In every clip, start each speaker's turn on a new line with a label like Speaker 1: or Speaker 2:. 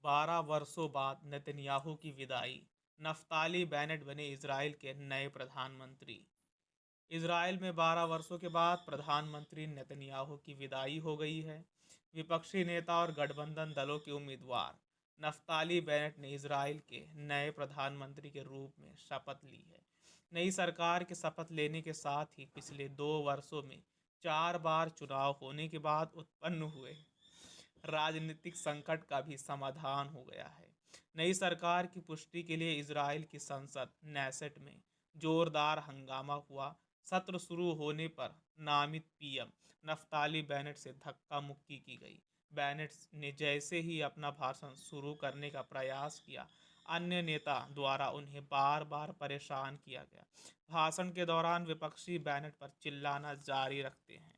Speaker 1: 12 वर्षों बाद नेतन्याहू की विदाई। नफ्ताली बेनेट बने इजराइल के नए प्रधानमंत्री। इजराइल में 12 वर्षों के बाद प्रधानमंत्री नेतन्याहू की विदाई हो गई है। विपक्षी नेता और गठबंधन दलों के उम्मीदवार नफ्ताली बेनेट ने इजराइल के नए प्रधानमंत्री के रूप में शपथ ली है। नई सरकार के शपथ लेने के साथ ही पिछले 2 वर्षों में 4 बार चुनाव होने के बाद उत्पन्न हुए राजनीतिक संकट का भी समाधान हो गया है। नई सरकार की पुष्टि के लिए इजराइल की संसद नेसेट में जोरदार हंगामा हुआ। सत्र शुरू होने पर नामित पीएम नफ्ताली बेनेट से धक्का मुक्की की गई। बेनेट ने जैसे ही अपना भाषण शुरू करने का प्रयास किया, अन्य नेता द्वारा उन्हें बार बार परेशान किया गया। भाषण के दौरान विपक्षी बेनेट पर चिल्लाना जारी रखते हैं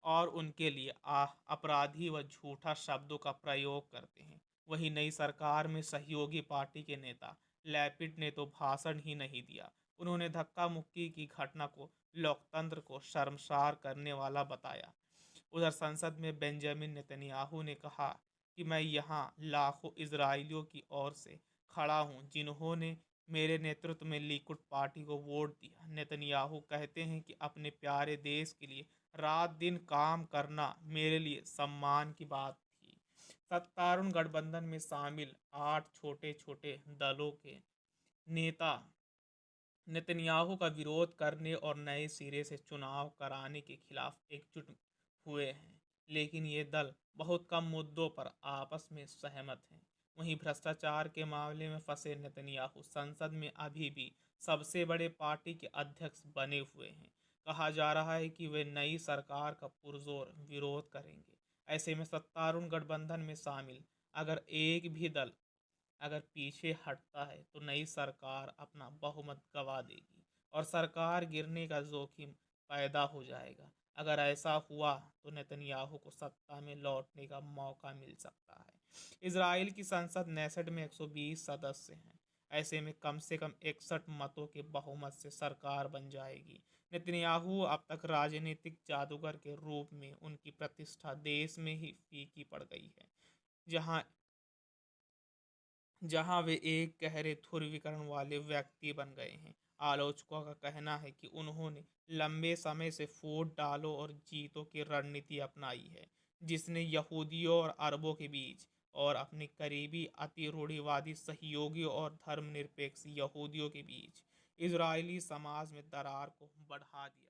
Speaker 1: और उनके लिए अपराधी व झूठा शब्दों का प्रयोग करते हैं। वहीं नई सरकार में सहयोगी पार्टी के नेता लैपिड ने तो भाषण ही नहीं दिया। उन्होंने धक्का मुक्की की घटना को लोकतंत्र को शर्मसार करने वाला बताया। उधर संसद में बेंजामिन नेतन्याहू ने कहा कि मैं यहाँ लाखों इजरायलियों की ओर से खड़ा हूँ जिन्होंने मेरे नेतृत्व में लिकुड पार्टी को वोट दिया। नेतन्याहू कहते हैं कि अपने प्यारे देश के लिए रात दिन काम करना मेरे लिए सम्मान की बात थी। सत्तारूढ़ गठबंधन में शामिल 8 छोटे छोटे दलों के नेता नेतन्याहू का विरोध करने और नए सिरे से चुनाव कराने के खिलाफ एकजुट हुए हैं, लेकिन ये दल बहुत कम मुद्दों पर आपस में सहमत हैं। वहीं भ्रष्टाचार के मामले में फंसे नेतन्याहू संसद में अभी भी सबसे बड़े पार्टी के अध्यक्ष बने हुए हैं। कहा जा रहा है कि वे नई सरकार का पुरजोर विरोध करेंगे। ऐसे में सत्तारूढ़ गठबंधन में शामिल अगर एक भी दल अगर पीछे हटता है तो नई सरकार अपना बहुमत गंवा देगी और सरकार गिरने का जोखिम पैदा हो जाएगा। अगर ऐसा हुआ तो नेतन्याहू को सत्ता में लौटने का मौका मिल सकता है। इजराइल की संसद नेसेट में 120 सदस्य हैं। ऐसे में कम से कम 61 मतों के बहुमत से सरकार बन जाएगी। नेतन्याहू अब तक राजनीतिक जादूगर के रूप में उनकी प्रतिष्ठा देश में ही फीकी पड़ गई है, जहां जहां वे एक गहरे ध्रुवीकरण वाले व्यक्ति बन गए हैं। आलोचकों का कहना है कि उन्होंने लंबे समय से फूट डालो और जीतो की रणनीति अपनाई है, जिसने यहूदियों और अरबों के बीच और अपने करीबी अति रूढ़िवादी सहयोगियों और धर्मनिरपेक्ष यहूदियों के बीच इजरायली समाज में दरार को बढ़ा दिया।